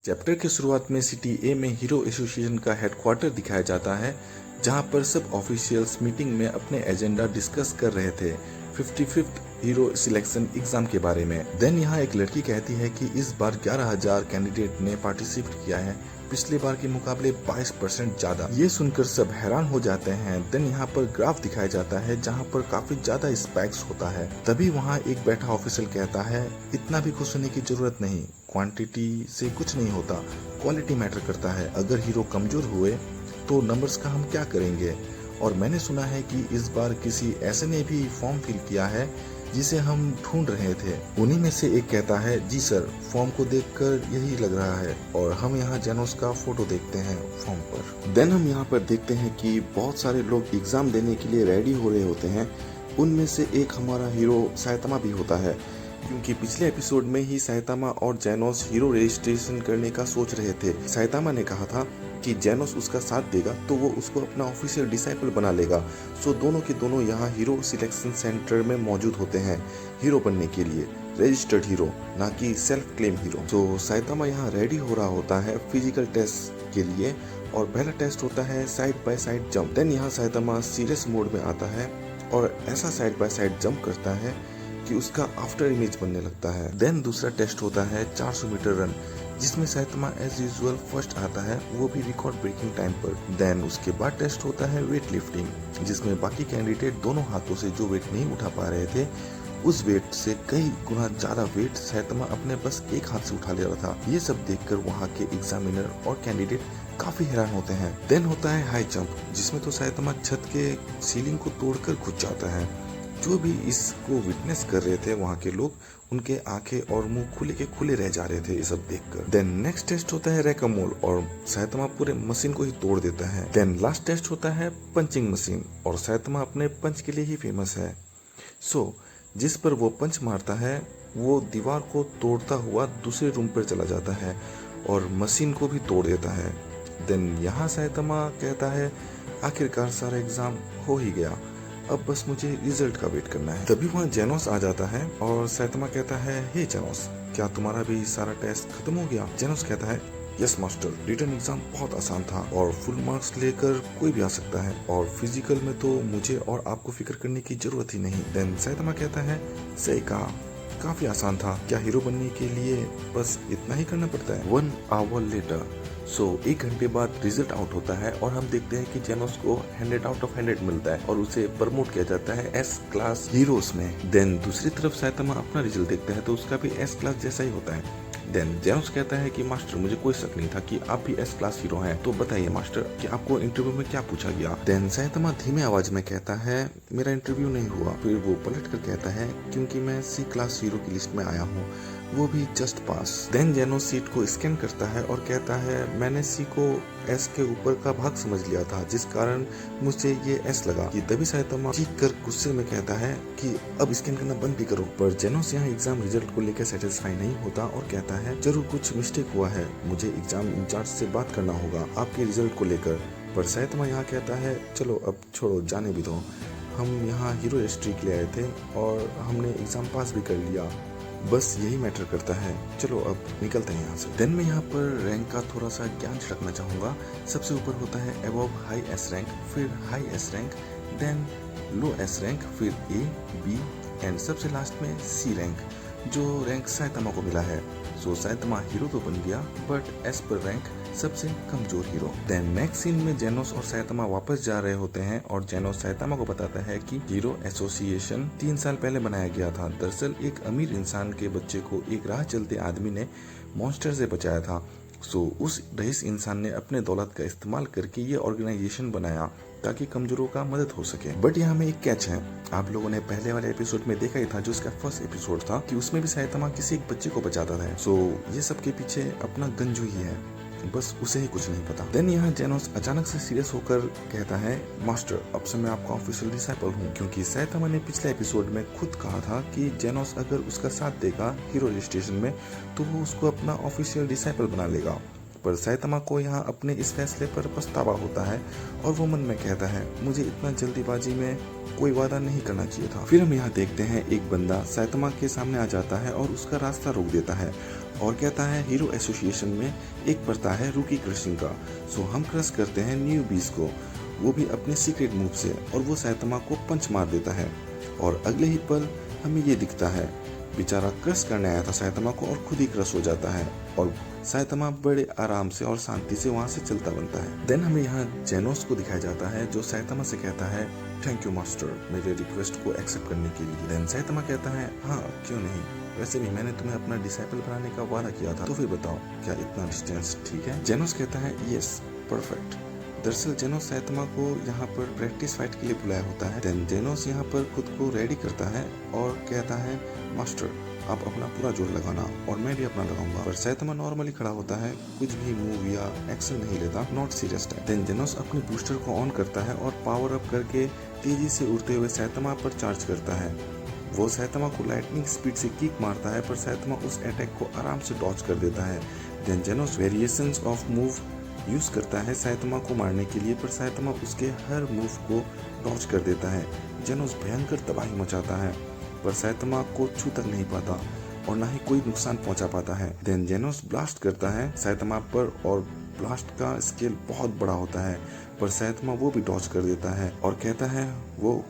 Chapter की शुरुआत में सिटी ए में हीरो एसोसिएशन का हेडक्वार्टर दिखाया जाता है, जहां पर सब ऑफिशियल्स मीटिंग में अपने एजेंडा डिस्कस कर रहे थे 55th हीरो सिलेक्शन एग्जाम के बारे में। देन यहाँ एक लड़की कहती है कि इस बार 11,000 कैंडिडेट ने पार्टिसिपेट किया है, पिछले बार के मुकाबले 22% ज्यादा। ये सुनकर सब हैरान हो जाते हैं। देन यहाँ पर ग्राफ दिखाया जाता है जहाँ पर काफी ज्यादा स्पाइक्स होता है। तभी वहाँ एक बैठा ऑफिसर कहता है, इतना भी खुश होने की जरूरत नहीं, क्वांटिटी से कुछ नहीं होता, क्वालिटी मैटर करता है। अगर हीरो कमजोर हुए तो नंबर्स का हम क्या करेंगे। और मैंने सुना है कि इस बार किसी ऐसे ने भी फॉर्म फिल किया है जिसे हम ढूंढ रहे थे। उन्हीं में से एक कहता है, जी सर, फॉर्म को देखकर यही लग रहा है। और हम यहाँ जेनोस का फोटो देखते हैं फॉर्म पर। देन हम यहाँ पर देखते हैं कि बहुत सारे लोग एग्जाम देने के लिए रेडी हो रहे होते हैं। उनमें से एक हमारा हीरो साइतामा भी होता है, क्योंकि पिछले एपिसोड में ही साइतामा और जेनोस हीरो रजिस्ट्रेशन करने का सोच रहे थे। साइतामा ने कहा था कि जेनोस उसका साथ देगा तो वो उसको अपना ऑफिशियल डिसाइपल बना लेगा। सो दोनों के दोनों यहाँ हीरो सिलेक्शन सेंटर में मौजूद होते हैं हीरो बनने के लिए, रजिस्टर्ड हीरो, ना कि सेल्फ क्लेम हीरो। तो साइतामा यहाँ रेडी हो रहा होता है फिजिकल टेस्ट के लिए, और पहला टेस्ट होता है side by side jump. Then यहाँ साइतामा सीरियस मोड में आता है और ऐसा साइड बाय साइड जंप करता है कि उसका आफ्टर इमेज बनने लगता है। देन दूसरा टेस्ट होता है 400 मीटर रन, जिसमें साइतामा एज यूजुअल फर्स्ट आता है, वो भी रिकॉर्ड ब्रेकिंग टाइम पर। देन उसके बाद टेस्ट होता है वेट लिफ्टिंग, जिसमें बाकी कैंडिडेट दोनों हाथों से जो वेट नहीं उठा पा रहे थे, उस वेट से कई गुना ज्यादा वेट साइतामा अपने बस एक हाथ से उठा ले रहा था। ये सब देखकर वहाँ के एग्जामिनर और कैंडिडेट काफी हैरान होते हैं। देन होता है हाई जंप, जिसमें तो साइतामा छत के सीलिंग को तोड़कर घुस जाता है। जो भी इसको विटनेस कर रहे थे वहाँ के लोग, उनके आंखें और मुंह खुले के खुले रह जा रहे थे ये सब देखकर। देन नेक्स्ट टेस्ट होता है रैकामोल, और साइतामा पूरे मशीन को ही तोड़ देता है। देन लास्ट टेस्ट होता है पंचिंग मशीन, और साइतामा अपने पंच के लिए ही फेमस है। सो जिस पर वो पंच मारता है वो दीवार को तोड़ता हुआ दूसरे रूम पर चला जाता है और मशीन को भी तोड़ देता है। देन यहाँ साइतामा कहता है, आखिरकार सारा एग्जाम हो ही गया, अब बस मुझे रिजल्ट का वेट करना है। तभी वहाँ जेनोस आ जाता है और साइतामा कहता है, हे जेनोस, क्या तुम्हारा भी सारा टेस्ट खत्म हो गया। जेनोस कहता है, यस मास्टर, रिटन एग्जाम बहुत आसान था और फुल मार्क्स लेकर कोई भी आ सकता है, और फिजिकल में तो मुझे और आपको फिक्र करने की जरूरत ही नहीं। देन साइतामा कहता है, सही कहा, काफी आसान था, क्या हीरो बनने के लिए बस इतना ही करना पड़ता है। 1 आवर लेटर, सो 1 घंटे बाद रिजल्ट आउट होता है और हम देखते हैं कि जेनोस को 100 आउट ऑफ 100 मिलता है और उसे प्रमोट किया जाता है एस क्लास हीरोज में। देन दूसरी तरफ साइतामा अपना रिजल्ट देखता है तो उसका भी एस क्लास जैसा ही होता है। देन जेनोस कहता है कि मास्टर, मुझे कोई शक नहीं था कि आप भी एस क्लास हीरो हैं, तो बताइए मास्टर कि आपको इंटरव्यू में क्या पूछा गया। देन साइतामा धीमे आवाज में कहता है, मेरा इंटरव्यू नहीं हुआ। फिर वो पलट कर कहता है, क्योंकि मैं सी क्लास हीरो की लिस्ट में आया हूँ, वो भी जस्ट पास। देन जेनोस सीट को स्कैन करता है और कहता है, मैंने सी को एस के ऊपर का भाग समझ लिया था, जिस कारण मुझे ये एस लगा। कि तभी साइतामा चीख कर गुस्से में कहता है कि अब स्कैन करना बंद भी करो। पर जेनोस यहाँ एग्जाम रिजल्ट को लेकर सेटिस्फाई नहीं होता और कहता है, जरूर कुछ मिस्टेक हुआ है, मुझे एग्जाम इंचार्ज से बात करना होगा आपके रिजल्ट को लेकर। पर साइतामा यहाँ कहता है, चलो अब छोड़ो, जाने भी दो, हम यहाँ हीरो हिस्ट्री के लिए आए थे और हमने एग्जाम पास भी कर लिया, बस यही मैटर करता है, चलो अब निकलते हैं यहाँ से। देन मैं यहाँ पर रैंक का थोड़ा सा ज्ञान रखना चाहूँगा। सबसे ऊपर होता है अबव हाई एस रैंक, फिर high S rank, then low S rank, फिर ए, बी एंड सबसे लास्ट में सी रैंक, जो रैंक साइतामा को मिला है। सो साइतामा हीरो तो बन गया, बट एस पर रैंक सबसे कमजोर हीरो। देन नेक्स्ट सीन में जेनोस और साइतामा वापस जा रहे होते हैं और जेनोस साइतामा को बताता है कि हीरो एसोसिएशन 3 साल पहले बनाया गया था। दरअसल एक अमीर इंसान के बच्चे को एक राह चलते आदमी ने मॉन्स्टर से बचाया था। सो उस रईस इंसान ने अपने दौलत का इस्तेमाल करके ये ऑर्गेनाइजेशन बनाया ताकि कमजोरों का मदद हो सके। बट यहाँ में एक कैच है, आप लोगों ने पहले वाले एपिसोड में देखा ही था, जो इसका फर्स्ट एपिसोड था, कि उसमें भी साइतामा किसी एक बच्चे को बचाता था। सो ये सब के पीछे अपना गंजू ही है, बस उसे ही कुछ नहीं पता। देन यहाँ जेनोस अचानक से सीरियस होकर कहता है, मास्टर, अब से मैं आपका ऑफिशियल डिसाइपल हूँ, क्योंकि साइतामा ने पिछले एपिसोड में खुद कहा था कि जेनोस अगर उसका साथ देगा हीरो रजिस्ट्रेशन में तो वो उसको अपना ऑफिशियल डिसाइपल बना लेगा। पर साइतामा को यहाँ अपने इस फैसले पर पछतावा होता है और वो मन में कहता है, मुझे इतना जल्दीबाजी में कोई वादा नहीं करना चाहिए था। फिर हम यहाँ देखते हैं एक बंदा साइतामा के सामने आ जाता है और उसका रास्ता रोक देता है। और कहता है हीरो एसोसिएशन में एक प्रथा है रूकी क्रशिंग का, सो हम क्रश करते हैं न्यू बीस को, वो भी अपने सीक्रेट मूव से, और वो साइतामा को पंच मार देता है। और अगले ही पल हमें ये दिखता है बेचारा क्रश करने आया था साइतामा को और खुद ही क्रश हो जाता है, और साइतामा बड़े आराम से और शांति से वहाँ से चलता बनता है। देन हमें यहाँ जेनोस को दिखाया जाता है जो साइतामा से कहता है थैंक यू मास्टर मेरे रिक्वेस्ट को एक्सेप्ट करने के लिए। देन साइतामा कहता है हाँ क्यों नहीं, वैसे भी मैंने तुम्हें अपना डिसाइपल बनाने का वादा किया था, तो फिर बताओ क्या इतना डिस्टेंस ठीक है। जेनोस कहता है यस परफेक्ट। दरअसल जेनोस साइतामा को यहाँ पर प्रैक्टिस फाइट के लिए बुलाया होता है। देन जेनोस यहाँ पर खुद को रेडी करता है और कहता है मास्टर आप अपना पूरा जोर लगाना और मैं भी अपना लगाऊंगा। पर साइतामा नॉर्मली खड़ा होता है, कुछ भी मूव या एक्शन नहीं लेता, नॉट सीरियस है। देन जेनोस अपने बूस्टर को ऑन करता है और पावर अप करके तेजी से उड़ते हुए साइतामा पर चार्ज करता है। वो साइतामा को लाइटनिंग स्पीड से किक मारता है पर साइतामा उस अटैक को आराम से डॉज कर देता है। Then Genos variations of move use करता है साइतामा को मारने के लिए, पर साइतामा उसके हर मूव को डॉज कर देता है। जेनोस भयंकर तबाही मचाता है पर साइतामा को छू तक नहीं पाता और ना ही कोई नुकसान पहुंचा पाता है। देन जेनोस ब्लास्ट करता है साइतामा पर और ब्लास्ट का स्केल बहुत बड़ा होता है, पर साइतामा वो भी डॉज कर देता है और कहता है वो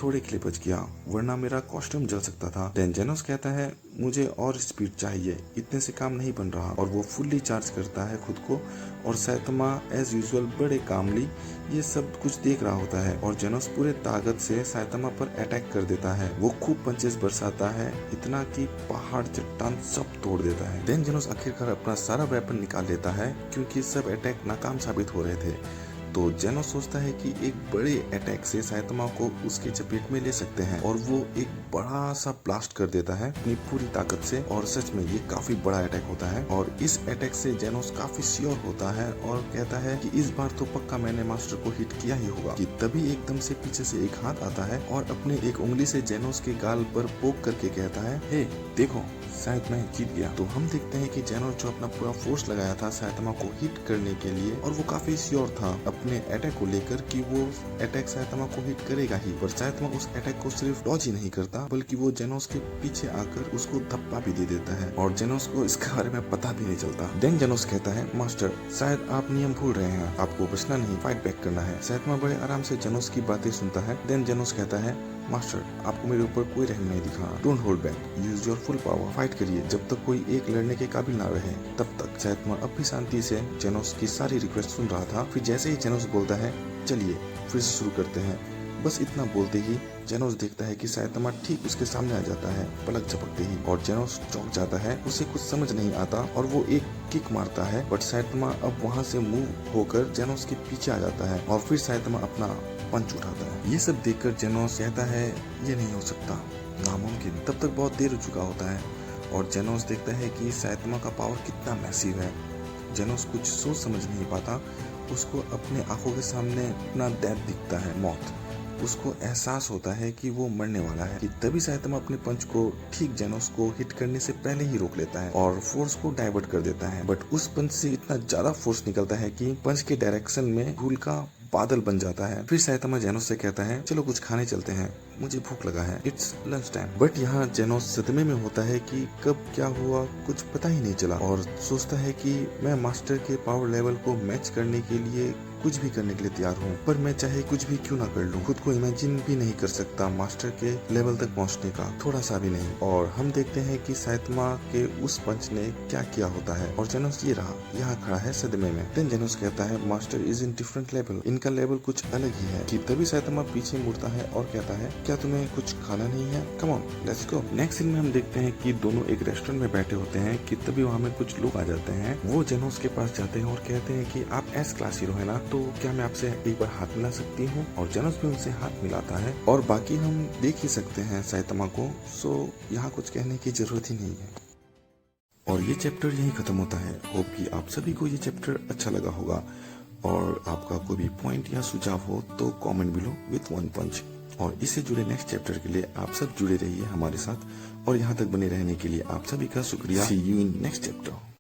थोड़े के लिए बच गया वरना मेरा कॉस्ट्यूम जल सकता था। देन जेनोस कहता है मुझे और स्पीड चाहिए, इतने से काम नहीं बन रहा, और वो फुल्ली चार्ज करता है खुद को। और साइतामा एज यूजुअल बड़े कामली ये सब कुछ देख रहा होता है और जेनोस पूरे ताकत से साइतामा पर अटैक कर देता है। वो खूब पंचेस बरसाता है, इतना कि पहाड़ चट्टान सब तोड़ देता है। देन जेनोस आखिरकार अपना सारा वेपन निकाल लेता है क्योंकि सब अटैक नाकाम साबित हो रहे थे। तो जेनोस सोचता है कि एक बड़े अटैक से साइतामा को उसके चपेट में ले सकते हैं और वो एक बड़ा सा ब्लास्ट कर देता है अपनी पूरी ताकत से। और सच में ये काफी बड़ा अटैक होता है और इस अटैक से जेनोस काफी श्योर होता है और कहता है कि इस बार तो पक्का मैंने मास्टर को हिट किया ही होगा। कि तभी एकदम से पीछे से एक हाथ आता है और अपने एक उंगली से जेनोस के गाल पर पोक करके कहता है हे देखो शायद मैं जीत गया। तो हम देखते हैं कि जेनोस जो अपना पूरा फोर्स लगाया था साइतामा को हिट करने के लिए, और वो काफी श्योर था अपने अटैक को लेकर कि वो अटैक साइतामा को हिट करेगा ही, पर साइतामा उस अटैक को सिर्फ डॉज ही नहीं करता बल्कि वो जेनोस के पीछे आकर उसको धप्पा भी दे देता है और जेनोस को इसके बारे में पता भी नहीं चलता। देन जेनोस कहता है मास्टर शायद आप नियम भूल रहे हैं, आपको बचना नहीं फाइट बैक करना है। साइतामा बड़े आराम से जेनोस की बातें सुनता है। देन जेनोस कहता है मास्टर आपको मेरे ऊपर कोई रहम नहीं दिखा, don't hold back, use your full power, fight करिए जब तक कोई एक लड़ने के काबिल ना रहे तब तक। साइतामा अब भी शांति से जेनोस की सारी रिक्वेस्ट सुन रहा था। फिर जैसे ही जेनोस बोलता है चलिए फिर से शुरू करते हैं, बस इतना बोलते ही जेनोस देखता है कि साइतामा ठीक उसके सामने आ जाता है पलक झपकते ही, और जेनोस चौंक जाता है, उसे कुछ समझ नहीं आता और वो एक किक मारता है, बट साइतामा अब वहाँ से मूव होकर जेनोस के पीछे आ जाता है और फिर साइतामा अपना पंच उठाता है। ये सब देखकर जेनोस कहता है ये नहीं हो सकता, नामुमकिन। तब तक बहुत देर हो चुका होता है और जेनोस देखता है कि साइतामा का पावर कितना मैसिव है। जेनोस कुछ सोच समझ नहीं पाता, उसको अपने आंखों के सामने अपना डेथ दिखता है, मौत। उसको एहसास होता है कि वो मरने वाला है कि तभी साइतामा अपने पंच को ठीक जेनोस को हिट करने से पहले ही रोक लेता है और फोर्स को डाइवर्ट कर देता है। बट उस पंच से इतना ज्यादा फोर्स निकलता है कि पंच के डायरेक्शन में धूल का बादल बन जाता है। फिर साइतामा जेनोस से कहता है चलो कुछ खाने चलते हैं, मुझे भूख लगा है, इट्स लंच टाइम। बट यहाँ जेनोस सदमे में होता है कि कब क्या हुआ कुछ पता ही नहीं चला और सोचता है कि मैं मास्टर के पावर लेवल को मैच करने के लिए कुछ भी करने के लिए तैयार हूँ, पर मैं चाहे कुछ भी क्यों ना कर लूँ, खुद को इमेजिन भी नहीं कर सकता मास्टर के लेवल तक पहुँचने का, थोड़ा सा भी नहीं। और हम देखते हैं कि साइतामा के उस पंच ने क्या किया होता है और जेनोस ये रहा यहाँ खड़ा है सदमे में। देन जेनोस कहता है master is in different level, इनका लेवल कुछ अलग ही है। कि तभी साइतामा पीछे मुड़ता है और कहता है क्या तुम्हें कुछ खाना नहीं है, come on let's go. Next scene में हम देखते हैं कि दोनों एक रेस्टोरेंट में बैठे होते हैं कि तभी वहाँ में कुछ लोग आ जाते हैं। वो जेनोस के पास जाते हैं और कहते हैं कि आप एस क्लास हीरो है ना, तो क्या मैं आपसे एक बार हाथ मिला सकती हूँ। और जेनोस भी उनसे हाथ मिलाता है और बाकी हम देख ही सकते हैं साइतामा को, सो यहाँ कुछ कहने की जरूरत ही नहीं है। और ये चैप्टर यहीं खत्म होता है। होप कि आप सभी को ये चैप्टर अच्छा लगा होगा और आपका कोई भी पॉइंट या सुझाव हो तो कमेंट बिलो विथ वन पंच। और इससे जुड़े नेक्स्ट चैप्टर के लिए आप सब जुड़े रहिए हमारे साथ और यहाँ तक बने रहने के लिए आप सभी का शुक्रिया। सी यू इन नेक्स्ट चैप्टर।